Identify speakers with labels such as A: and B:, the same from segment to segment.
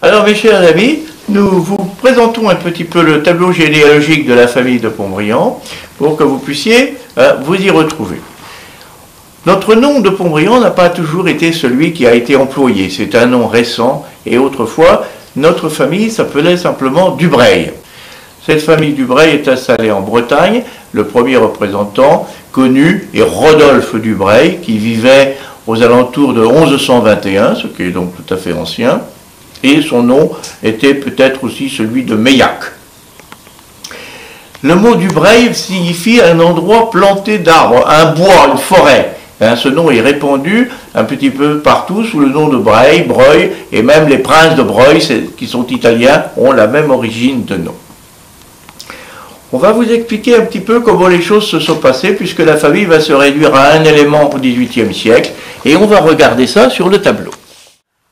A: Alors mes chers amis, nous vous présentons un petit peu le tableau généalogique de la famille de Pontbriand pour que vous puissiez vous y retrouver. Notre nom de Pontbriand n'a pas toujours été celui qui a été employé, c'est un nom récent et autrefois notre famille s'appelait simplement Dubreuil. Cette famille Dubreuil est installée en Bretagne, le premier représentant connu est Rodolphe Dubreuil qui vivait aux alentours de 1121, ce qui est donc tout à fait ancien. Et son nom était peut-être aussi celui de Meillac. Le mot Dubreuil signifie un endroit planté d'arbres, un bois, une forêt. Ce nom est répandu un petit peu partout sous le nom de Breuil, Breuil, et même les princes de Breuil, qui sont italiens, ont la même origine de nom. On va vous expliquer un petit peu comment les choses se sont passées, puisque la famille va se réduire à un élément au XVIIIe siècle, et on va regarder ça sur le tableau.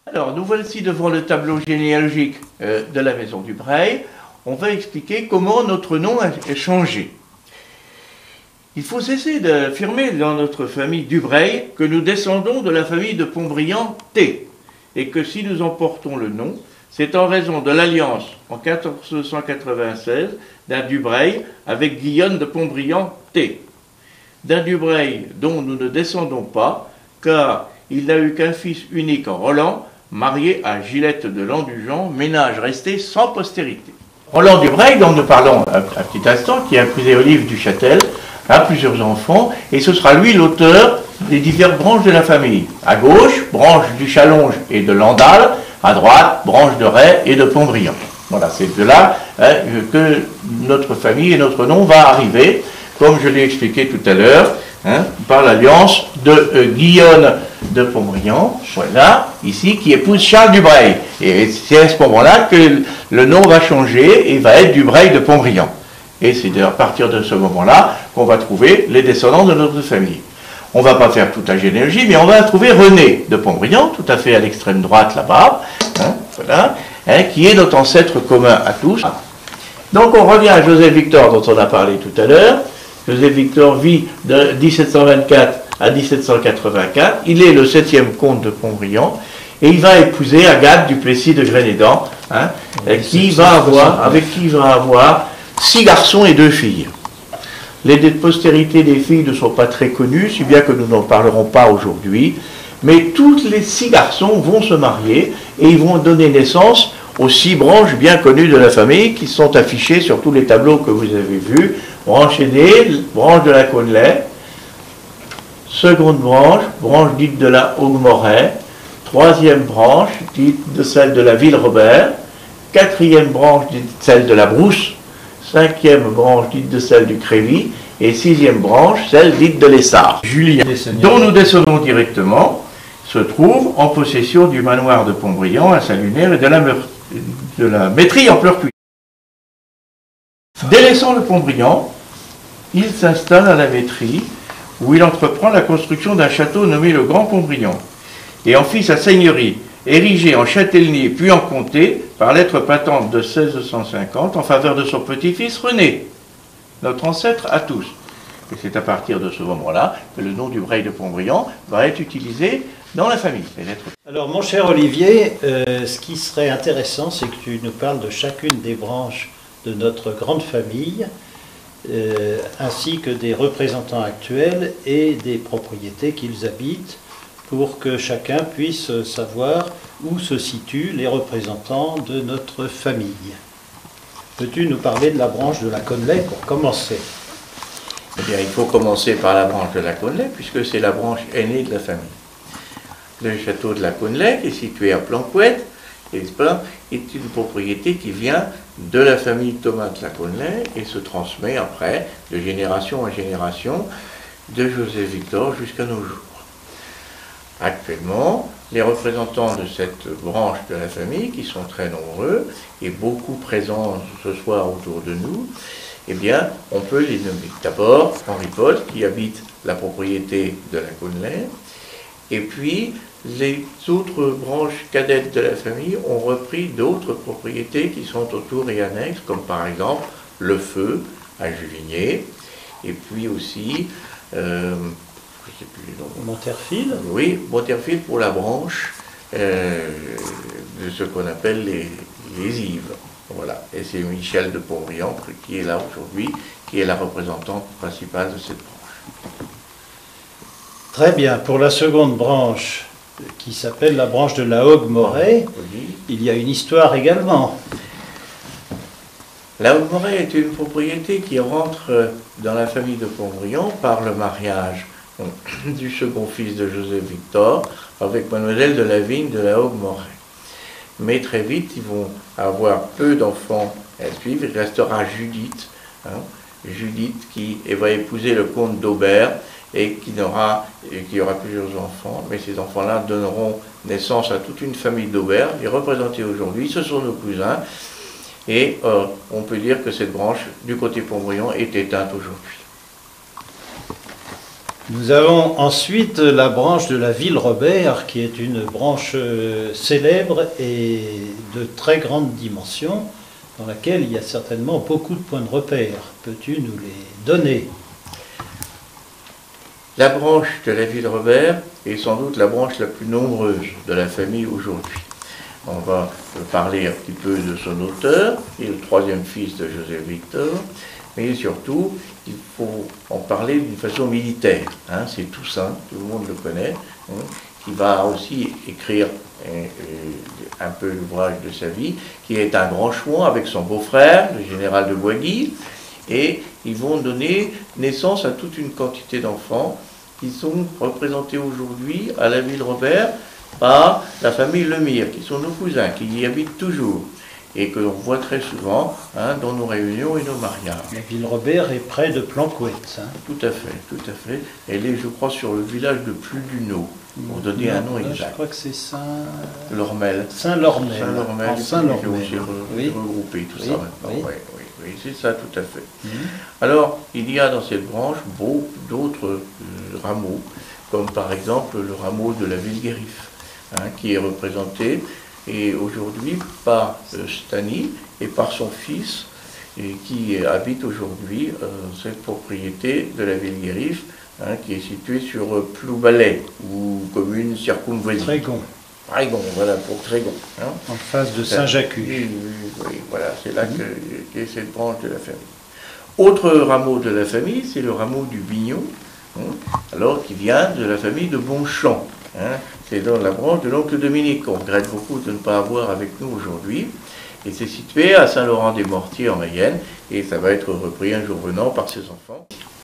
A: Alors, nous voici devant le tableau généalogique de la maison Dubreuil. On va expliquer comment notre nom a changé. Il faut cesser d'affirmer dans notre famille Dubreuil que nous descendons de la famille de Pontbriand T, et que si nous en portons le nom, c'est en raison de l'alliance en 1496 d'un Dubreuil avec Guillaume de Pontbriand T. D'un Dubreuil dont nous ne descendons pas, car il n'a eu qu'un fils unique en Roland, marié à Gilette de Landugent, ménage resté sans postérité. Roland Dubreuil, dont nous parlons un petit instant, qui a épousé Olive du Châtel, a plusieurs enfants, et ce sera lui l'auteur des diverses branches de la famille. À gauche, branche du Chalonge et de Landal, à droite, branche de Ray et de Pontbriand. Voilà, c'est de là que notre famille et notre nom va arriver, comme je l'ai expliqué tout à l'heure, par l'alliance de Guillaume de Pontbriand, voilà, ici, qui épouse Charles Dubreuil. Et c'est à ce moment-là que le nom va changer et va être Dubreuil de Pontbriand. Et c'est à partir de ce moment-là qu'on va trouver les descendants de notre famille. On ne va pas faire toute la généalogie, mais on va trouver René de Pontbriand, tout à fait à l'extrême droite là-bas, voilà, qui est notre ancêtre commun à tous. Donc on revient à Joseph Victor dont on a parlé tout à l'heure. Joseph Victor vit de 1724 à 1784. Il est le 7e comte de Pontbriand et il va épouser Agathe du Plessis de Grénédan, avec qui il va avoir 6 garçons et 2 filles. Les postérités des filles ne sont pas très connues, si bien que nous n'en parlerons pas aujourd'hui, mais tous les 6 garçons vont se marier et ils vont donner naissance aux 6 branches bien connues de la famille qui sont affichées sur tous les tableaux que vous avez vus. Branche aînée, branche de la Cônelais, seconde branche, branche dite de la Haugues-Moret, 3e branche dite de celle de la Ville-Robert, 4e branche dite celle de la Brousse, 5e branche dite de celle du Crévy, et 6e branche, celle dite de l'Essard. Julien, dont nous descendons directement, se trouve en possession du manoir de Pontbriand à Saint-Lunaire et de la Métrie en Pleurcuis. Délaissant le Pontbriand, il s'installe à la Métrie, où il entreprend la construction d'un château nommé le Grand Pontbriand, et en fit sa seigneurie, érigée en châtellenie puis en comté, par lettre patente de 1650, en faveur de son petit-fils René, notre ancêtre à tous. Et c'est à partir de ce moment-là que le nom Dubreuil de Pontbriand va être utilisé dans la famille.
B: Alors mon cher Olivier, ce qui serait intéressant, c'est que tu nous parles de chacune des branches de notre grande famille, ainsi que des représentants actuels et des propriétés qu'ils habitent, pour que chacun puisse savoir où se situent les représentants de notre famille. Peux-tu nous parler de la branche de la Cônelais pour commencer?
A: Eh bien, il faut commencer par la branche de la Cônelais, puisque c'est la branche aînée de la famille. Le château de la Cônelais, qui est situé à Planquette, est une propriété qui vient de la famille Thomas de la Cônelais et se transmet après, de génération en génération, de Joseph Victor jusqu'à nos jours. Actuellement, les représentants de cette branche de la famille, qui sont très nombreux et beaucoup présents ce soir autour de nous, eh bien, on peut les nommer. D'abord, Henri Paul, qui habite la propriété de la Cônelais, et puis les autres branches cadettes de la famille ont repris d'autres propriétés qui sont autour et annexes, comme par exemple le Feu à Juvigné, et puis aussi, je ne sais plus les noms.
B: Monterfil.
A: Oui, Monterfil pour la branche de ce qu'on appelle les Yves. Voilà. Et c'est Michel de Pontbriand qui est là aujourd'hui, qui est la représentante principale de cette branche.
B: Très bien. Pour la seconde branche, qui s'appelle la branche de la Hogue-Moret,
A: Oui.
B: il y a une histoire également.
A: La Hogue-Moret est une propriété qui rentre dans la famille de Pontbriand par le mariage du second fils de Joseph Victor avec mademoiselle de la Vigne de la Hogue-Moret. Mais très vite, ils vont avoir peu d'enfants à suivre. Il restera Judith, Judith qui va épouser le comte d'Aubert et qui aura plusieurs enfants. Mais ces enfants-là donneront naissance à toute une famille d'Aubert. Les représentés aujourd'hui, ce sont nos cousins. Et on peut dire que cette branche du côté Pontbriand est éteinte aujourd'hui.
B: Nous avons ensuite la branche de la Ville-Robert, qui est une branche célèbre et de très grande dimension, dans laquelle il y a certainement beaucoup de points de repère. Peux-tu nous les donner?
A: La branche de la Ville-Robert est sans doute la branche la plus nombreuse de la famille aujourd'hui. On va parler un petit peu de son auteur, qui est le troisième fils de Joseph Victor, mais surtout, il faut en parler d'une façon militaire. C'est Toussaint, tout le monde le connaît, qui va aussi écrire un peu l'ouvrage de sa vie, qui est un grand chouan avec son beau-frère, le général de Boisguy, et ils vont donner naissance à toute une quantité d'enfants qui sont représentés aujourd'hui à la Ville-Robert par la famille Lemire, qui sont nos cousins, qui y habitent toujours, et que l'on voit très souvent dans nos réunions et nos mariages.
B: La Ville-Robert est près de Planquette.
A: Tout à fait, tout à fait. Elle est, je crois, sur le village de Pluduneau, pour donner un nom exact.
B: Je crois que c'est
A: Saint-Lormel.
B: Saint-Lormel.
A: Saint-Lormel.
B: Saint-Lormel.
A: Oui. Regroupé tout ça maintenant. Oui, c'est ça, tout à fait.
B: Mm-hmm.
A: Alors, il y a dans cette branche beaucoup d'autres rameaux, comme par exemple le rameau de la Ville-Guérif, qui est représenté et aujourd'hui par Stani et par son fils, et qui habite aujourd'hui cette propriété de la Ville-Guérif, qui est située sur Ploubalay, ou commune circonvoisine.
B: Trégon.
A: Trégon, voilà, pour Trégon.
B: En face de Saint-Jacques.
A: Oui, voilà, c'est là qu'est cette branche de la famille. Autre rameau de la famille, c'est le rameau du Bignon, alors qui vient de la famille de Bonchamp. C'est dans la branche de l'oncle Dominique, qu'on regrette beaucoup de ne pas avoir avec nous aujourd'hui. Et c'est situé à Saint-Laurent-des-Mortiers en Mayenne, et ça va être repris un jour venant par ses enfants.